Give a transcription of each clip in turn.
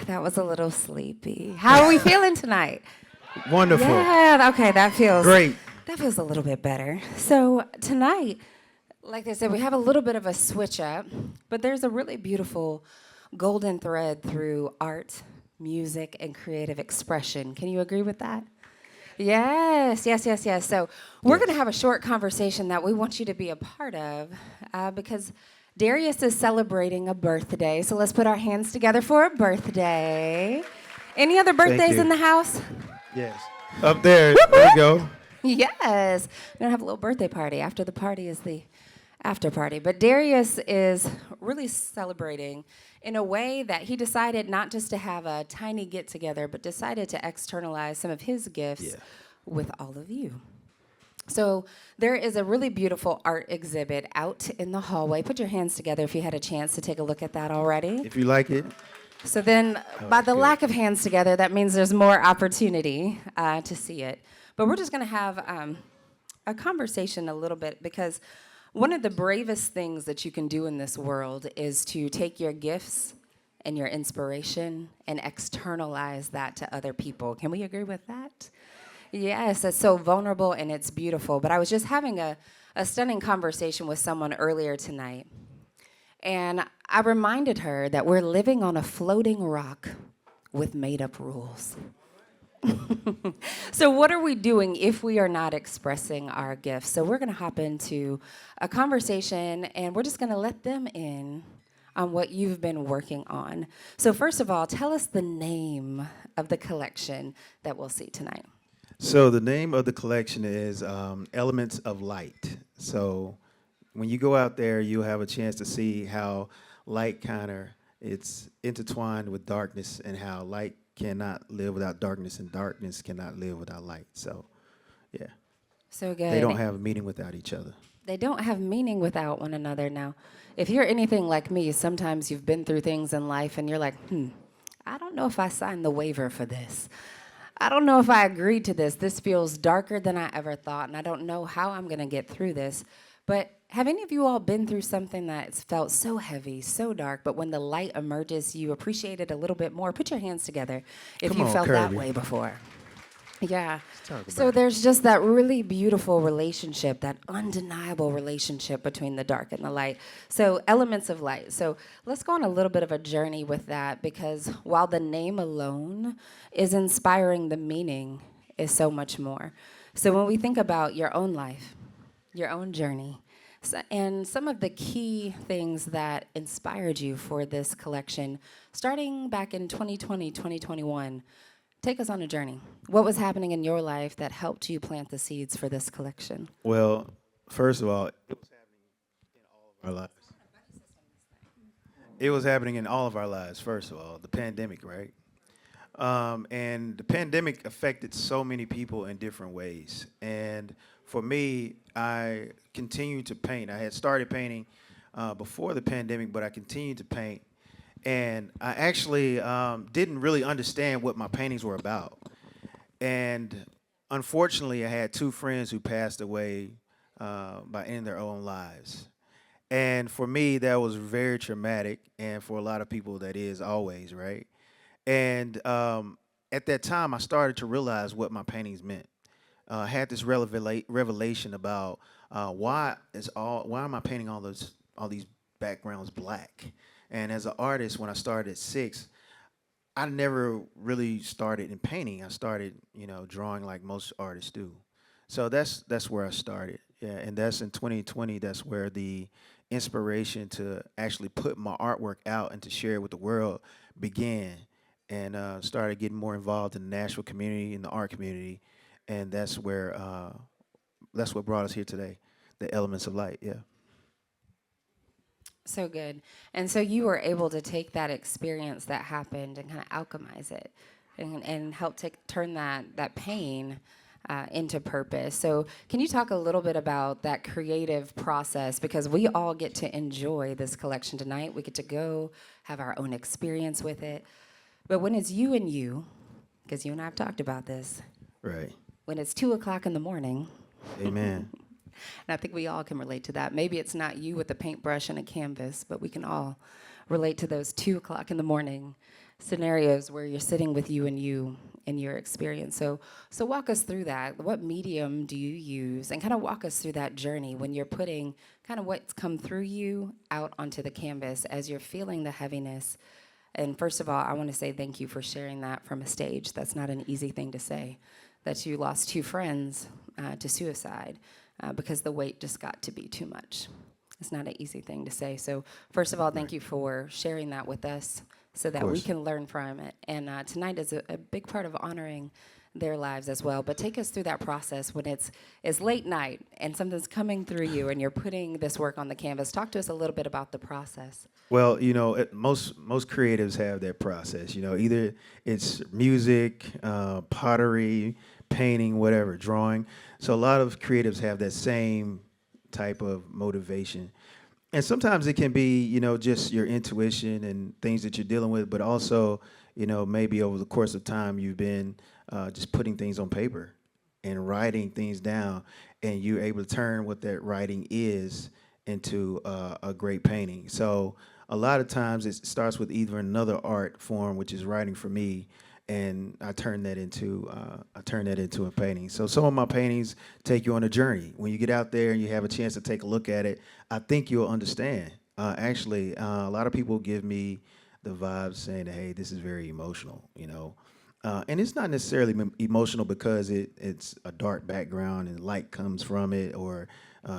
That was a little sleepy. How are we feeling tonight? Wonderful. Yeah, okay, Great. that feels a little bit better. So tonight, like I said, we have a little bit of a switch up, but there's a really beautiful golden thread through art, music, and creative expression. Can you agree with that? Yes, yes, yes, yes. So we're going to Yes. have a short conversation that we want you to be a part of because Darius is celebrating a birthday. So let's put our hands together for a birthday. Any other Thank birthdays you. in the house? Yes. Up there. There we go. Yes. We're going to have a little birthday party. After the party is the after party. But Darius is really celebrating in a way that he decided not just to have a tiny get together, but decided to externalize some of his gifts Yeah. with all of you. So there is a really beautiful art exhibit out in the hallway. Put your hands together if you had a chance to take a look at that already. If you like it. So then, Oh, by that's the good. lack of hands together, that means there's more opportunity to see it. But we're just going to have a conversation a little bit because one of the bravest things that you can do in this world is to take your gifts and your inspiration and externalize that to other people. Can we agree with that? Yes, it's so vulnerable and it's beautiful. But I was just having a stunning conversation with someone earlier tonight. And I reminded her that we're living on a floating rock with made up rules. So, what are we doing if we are not expressing our gifts? So, we're going to hop into a conversation and we're just going to let them in on what you've been working on. So, first of all, tell us the name of the collection that we'll see tonight. So the name of the collection is Elements of Light. So when you go out there, you'll have a chance to see how light kind of it's intertwined with darkness, and how light cannot live without darkness, and darkness cannot live without light. So yeah, So they don't good. have a meaning without each other. They don't have meaning without one another. Now, if you're anything like me, sometimes you've been through things in life and you're like, I don't know if I signed the waiver for this. I don't know if I agreed to this. This feels darker than I ever thought, and I don't know how I'm going to get through this. But have any of you all been through something that's felt so heavy, so dark, but when the light emerges, you appreciate it a little bit more? Put your hands together if Come you on, felt that Kirby. way before. Yeah. Talk So about it. there's just that really beautiful relationship, that undeniable relationship between the dark and the light. So elements of light. So let's go on a little bit of a journey with that because while the name alone is inspiring, the meaning is so much more. So when we think about your own life, your own journey, and some of the key things that inspired you for this collection, starting back in 2020, 2021, take us on a journey. What was happening in your life that helped you plant the seeds for this collection? Well, first of all, it was happening in all of our lives. It was happening in all of our lives. First of all, the pandemic, right? And the pandemic affected so many people in different ways. And for me, I continued to paint. I had started painting before the pandemic, but I continued to paint. And I actually didn't really understand what my paintings were about. And unfortunately, I had two friends who passed away by ending their own lives. And for me, that was very traumatic. And for a lot of people, that is always, right? And at that time, I started to realize what my paintings meant. I had this revelation about why am I painting all these backgrounds black? And as an artist, when I started at 6, I never really started in painting. I started, drawing like most artists do. So that's where I started. Yeah, and that's in 2020. That's where the inspiration to actually put my artwork out and to share it with the world began, and started getting more involved in the Nashville community, in the art community, and that's what brought us here today. The elements of light. Yeah. So good. And so you were able to take that experience that happened and kind of alchemize it and help turn that pain into purpose. So can you talk a little bit about that creative process? Because we all get to enjoy this collection tonight. We get to go have our own experience with it. But when it's you and you, because you and I have talked about this, Right. when it's 2 o'clock in the morning, Amen. and I think we all can relate to that. Maybe it's not you with a paintbrush and a canvas, but we can all relate to those 2 o'clock in the morning scenarios where you're sitting with you and in your experience. So walk us through that. What medium do you use? And kind of walk us through that journey when you're putting kind of what's come through you out onto the canvas as you're feeling the heaviness. And first of all, I want to say thank you for sharing that from a stage. That's not an easy thing to say, that you lost two friends to suicide because the weight just got to be too much. It's not an easy thing to say. So first of all, thank you for sharing that with us so Of that we course. can learn from it. And tonight is a big part of honoring their lives as well. But take us through that process when it's late night and something's coming through you and you're putting this work on the canvas. Talk to us a little bit about the process. Well, most creatives have that process. Either it's music, pottery, painting, whatever, drawing. So a lot of creatives have that same type of motivation. And sometimes it can be, just your intuition and things that you're dealing with, but also, maybe over the course of time you've been just putting things on paper and writing things down, and you're able to turn what that writing is into a great painting. So a lot of times it starts with either another art form, which is writing for me, and I turn that into a painting. So some of my paintings take you on a journey. When you get out there and you have a chance to take a look at it, I think you'll understand. Actually, a lot of people give me the vibes saying, "Hey, this is very emotional." And it's not necessarily emotional because it's a dark background and light comes from it, or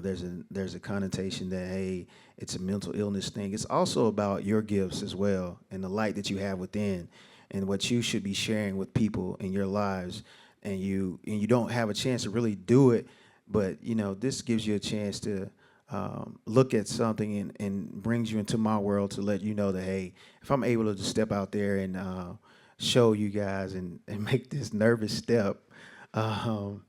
there's a connotation that, hey, it's a mental illness thing. It's also about your gifts as well and the light that you have within, and what you should be sharing with people in your lives. And you don't have a chance to really do it, but this gives you a chance to look at something and brings you into my world to let you know that, hey, if I'm able to just step out there and show you guys and make this nervous step, um,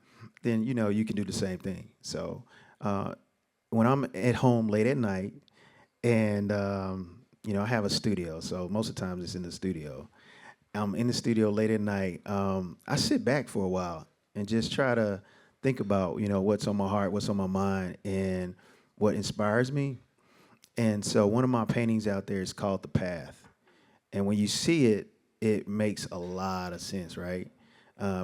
then you can do the same thing. So when I'm at home late at night, and I have a studio, so most of the times it's in the studio. I'm in the studio late at night. I sit back for a while and just try to think about what's on my heart, what's on my mind, and what inspires me. And so one of my paintings out there is called The Path. And when you see it, it makes a lot of sense, right?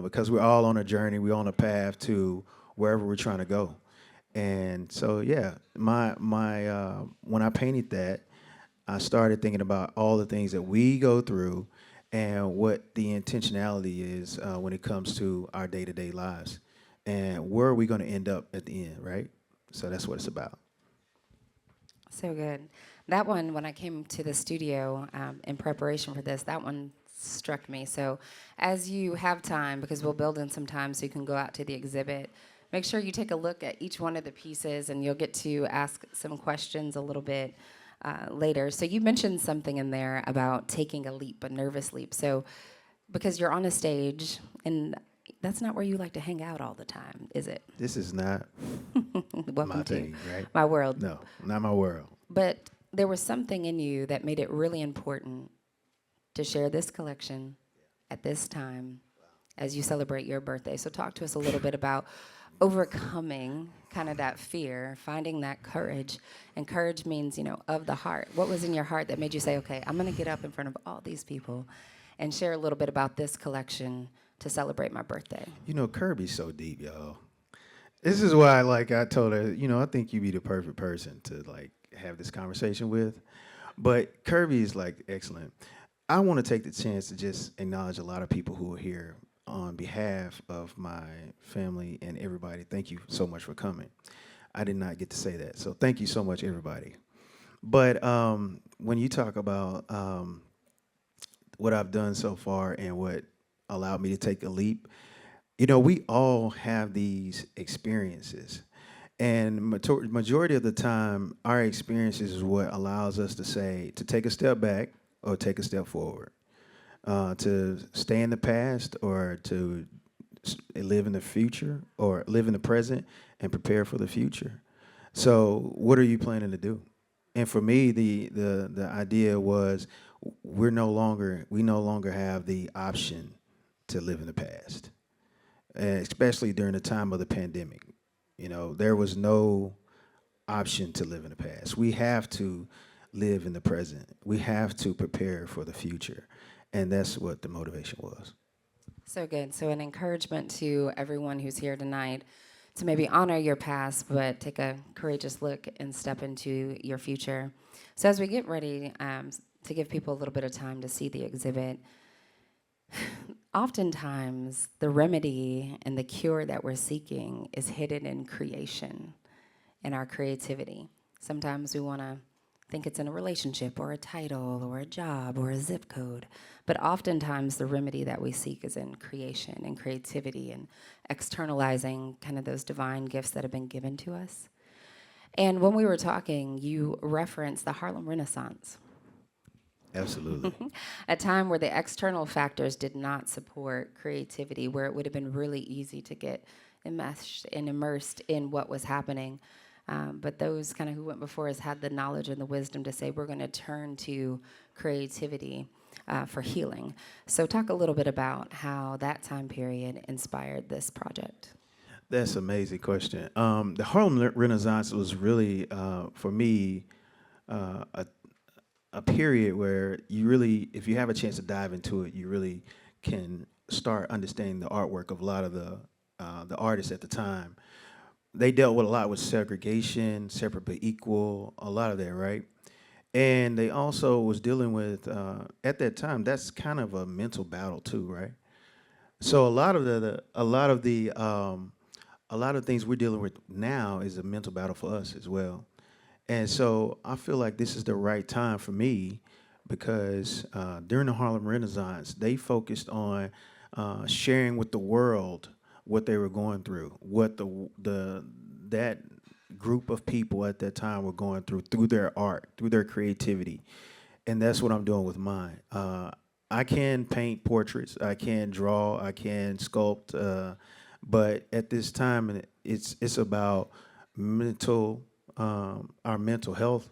Because we're all on a journey, we're on a path to wherever we're trying to go. And so, yeah, my when I painted that, I started thinking about all the things that we go through and what the intentionality is when it comes to our day-to-day lives, and where are we going to end up at the end, right? So that's what it's about. So good. That one, when I came to the studio in preparation for this, that one struck me. So, as you have time, because we'll build in some time so you can go out to the exhibit, make sure you take a look at each one of the pieces and you'll get to ask some questions a little bit later. So, you mentioned something in there about taking a leap, a nervous leap. So, because you're on a stage, and that's not where you like to hang out all the time, is it? This is not Welcome my to thing, right? my world. No, not my world. But there was something in you that made it really important to share this collection at this time as you celebrate your birthday. So talk to us a little bit about overcoming kind of that fear, finding that courage. And courage means, of the heart. What was in your heart that made you say, okay, I'm going to get up in front of all these people and share a little bit about this collection to celebrate my birthday? Kirby's so deep, y'all. This is why, I told her, I think you'd be the perfect person to have this conversation with. But Kirby is excellent. I want to take the chance to just acknowledge a lot of people who are here on behalf of my family and everybody. Thank you so much for coming. I did not get to say that, so thank you so much, everybody. But when you talk about what I've done so far and what allowed me to take a leap, we all have these experiences. And majority of the time, our experiences is what allows us to say, to take a step back or take a step forward, to stay in the past or to live in the future or live in the present and prepare for the future. So what are you planning to do? And for me, the idea was we no longer have the option to live in the past, and especially during the time of the pandemic. There was no option to live in the past. We have to live in the present. We have to prepare for the future. And that's what the motivation was. So good. So, an encouragement to everyone who's here tonight to maybe honor your past, but take a courageous look and step into your future. So, as we get ready to give people a little bit of time to see the exhibit, oftentimes the remedy and the cure that we're seeking is hidden in creation and our creativity. Sometimes we want to think it's in a relationship or a title or a job or a zip code. But oftentimes the remedy that we seek is in creation and creativity and externalizing kind of those divine gifts that have been given to us. And when we were talking, you referenced the Harlem Renaissance, Absolutely. a time where the external factors did not support creativity, where it would have been really easy to get enmeshed and immersed in what was happening. But those kind of who went before us had the knowledge and the wisdom to say, we're going to turn to creativity for healing. So talk a little bit about how that time period inspired this project. That's an amazing question. The Harlem Renaissance was really, for me, a period where you really, if you have a chance to dive into it, you really can start understanding the artwork of a lot of the artists at the time. They dealt with a lot with segregation, separate but equal, a lot of that, right? And they also was dealing with at that time. That's kind of a mental battle too, right? So a lot of a lot of things we're dealing with now is a mental battle for us as well. And so I feel like this is the right time for me because during the Harlem Renaissance, they focused on sharing with the world what they were going through, what the that group of people at that time were going through their art, through their creativity, and that's what I'm doing with mine. I can paint portraits, I can draw, I can sculpt, but at this time, it's about mental, our mental health.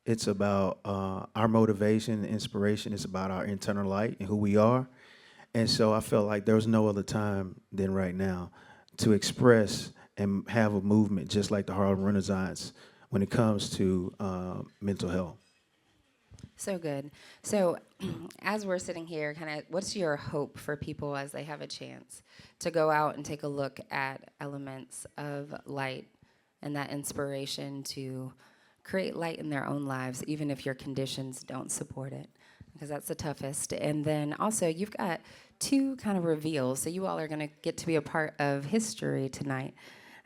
It's about our motivation, inspiration. It's about our internal light and who we are. And so I felt like there was no other time than right now to express and have a movement just like the Harlem Renaissance when it comes to mental health. So good. So, as we're sitting here, kind of, what's your hope for people as they have a chance to go out and take a look at elements of light and that inspiration to create light in their own lives, even if your conditions don't support it? Because that's the toughest. And then also, you've got two kind of reveals. So, you all are going to get to be a part of history tonight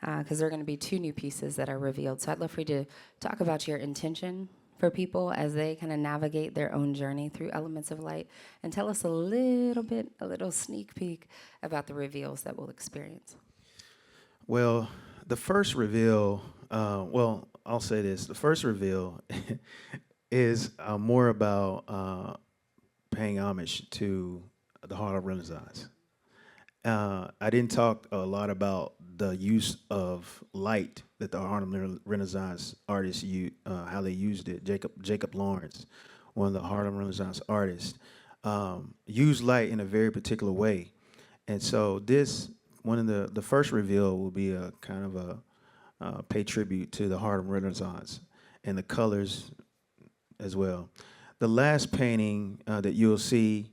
because there are going to be two new pieces that are revealed. So, I'd love for you to talk about your intention for people as they kind of navigate their own journey through elements of light and tell us a little bit, a little sneak peek about the reveals that we'll experience. Well, the first reveal, I'll say this: the first reveal is more about paying homage to the Harlem Renaissance. I didn't talk a lot about the use of light that the Harlem Renaissance artists how they used it. Jacob Lawrence, one of the Harlem Renaissance artists, used light in a very particular way, and so this one of the first reveal will be a kind of a pay tribute to the Harlem Renaissance and the colors as well. The last painting that you'll see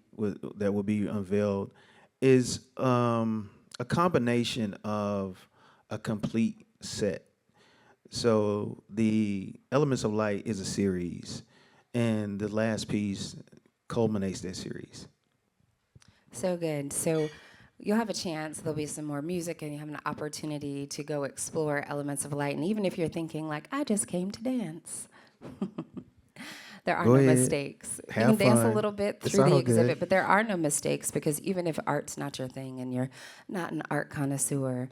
that will be unveiled is a combination of a complete set. So the Elements of Light is a series, and the last piece culminates that series. So good. So you'll have a chance, there'll be some more music, and you have an opportunity to go explore elements of light. And even if you're thinking, like, I just came to dance, there are Go no ahead, mistakes. You have can dance a fun. little bit It's through the all good. exhibit, but there are no mistakes because even if art's not your thing and you're not an art connoisseur,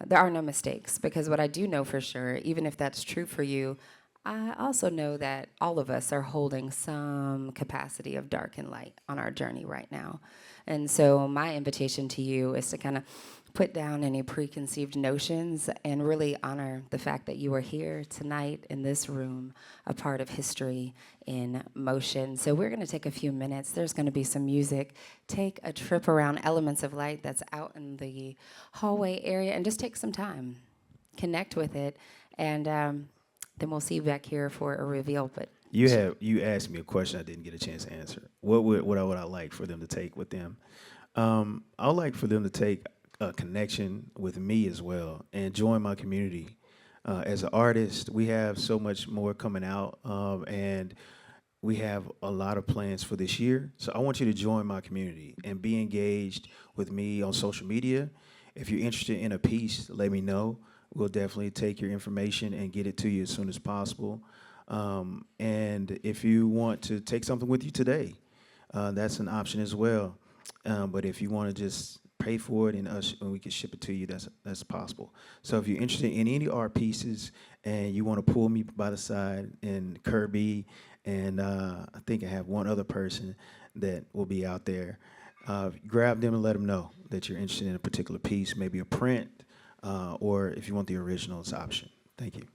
there are no mistakes. Because what I do know for sure, even if that's true for you, I also know that all of us are holding some capacity of dark and light on our journey right now. And so my invitation to you is to kind of put down any preconceived notions and really honor the fact that you are here tonight in this room, a part of history in motion. So we're going to take a few minutes. There's going to be some music. Take a trip around Elements of Light that's out in the hallway area and just take some time. Connect with it. And then we'll see you back here for a reveal. But You asked me a question I didn't get a chance to answer. What I like for them to take with them? I would like for them to take a connection with me as well and join my community. As an artist, we have so much more coming out, and we have a lot of plans for this year. So I want you to join my community and be engaged with me on social media. If you're interested in a piece, let me know. We'll definitely take your information and get it to you as soon as possible. And if you want to take something with you today, that's an option as well. But if you want to just pay for it and we can ship it to you, that's possible. So if you're interested in any art pieces and you want to pull me by the side, and Kirby, and I think I have one other person that will be out there, grab them and let them know that you're interested in a particular piece, maybe a print, or if you want the original, it's option. Thank you.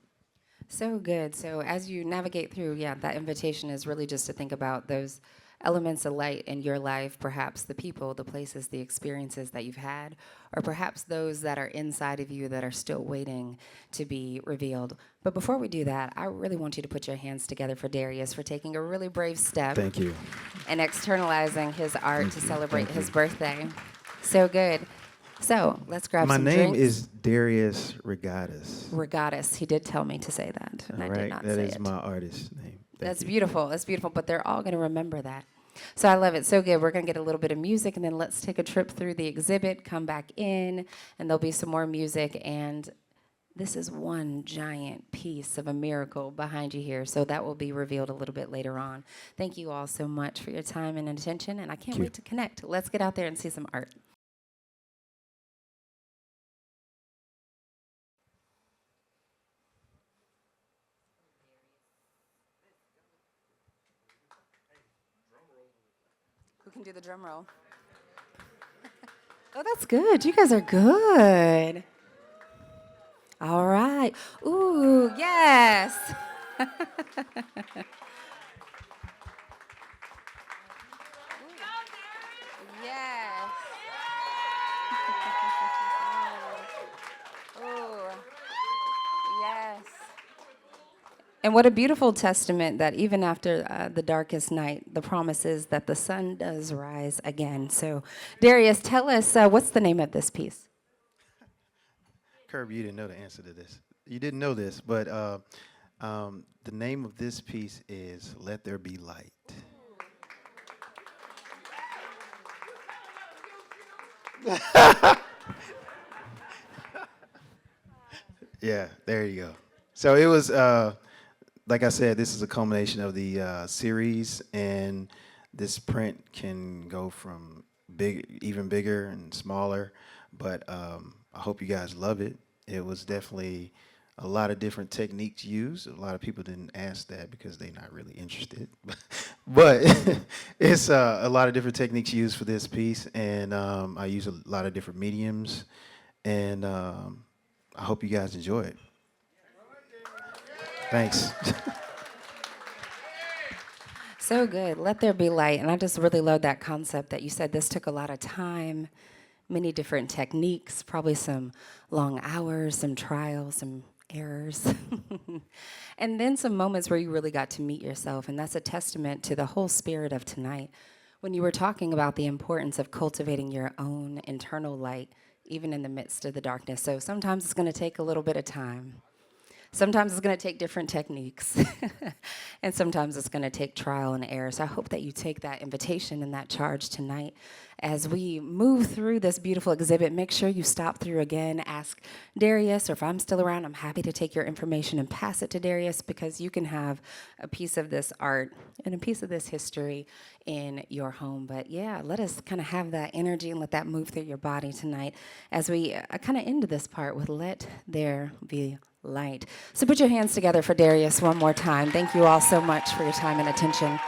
So good. So as you navigate through, yeah, that invitation is really just to think about those elements of light in your life, perhaps the people, the places, the experiences that you've had, or perhaps those that are inside of you that are still waiting to be revealed. But before we do that, I really want you to put your hands together for Darius for taking a really brave step Thank you. and externalizing his art Thank to you. celebrate Thank his you. birthday. So good. So let's grab My some name drinks. is Darius Regattas. Regattas. He did tell me to say that, and All I did right, not that say is it. my artist name. Thank That's you. beautiful. That's beautiful. But they're all going to remember that. So I love it. So good. We're going to get a little bit of music, and then let's take a trip through the exhibit, come back in, and there'll be some more music. And this is one giant piece of a miracle behind you here. So that will be revealed a little bit later on. Thank you all so much for your time and attention, and I can't Thank you. wait to connect. Let's get out there and see some art. Who can do the drum roll? Oh, that's good. You guys are good. All right. Ooh, yes. Yes. Ooh, yes. And what a beautiful testament that even after the darkest night, the promise is that the sun does rise again. So, Darius, tell us what's the name of this piece? Kirby, you didn't know the answer to this. You didn't know this, but the name of this piece is "Let There Be Light." Yeah, there you go. So it was, like I said, this is a culmination of the series, and this print can go from big, even bigger and smaller. But I hope you guys love it. It was definitely a lot of different techniques used. A lot of people didn't ask that because they're not really interested. But it's a lot of different techniques used for this piece, and I use a lot of different mediums, and I hope you guys enjoy it. Thanks. So good. Let there be light. And I just really love that concept that you said this took a lot of time, many different techniques, probably some long hours, some trials, some errors. And then some moments where you really got to meet yourself. And that's a testament to the whole spirit of tonight. When you were talking about the importance of cultivating your own internal light, even in the midst of the darkness. So sometimes it's going to take a little bit of time. Sometimes it's going to take different techniques, and sometimes it's going to take trial and error. So I hope that you take that invitation and that charge tonight. As we move through this beautiful exhibit, make sure you stop through again, ask Darius, or if I'm still around, I'm happy to take your information and pass it to Darius, because you can have a piece of this art and a piece of this history in your home. But yeah, let us kind of have that energy and let that move through your body tonight as we kind of end this part with "Let There Be Light." So put your hands together for Darius one more time. Thank you all so much for your time and attention.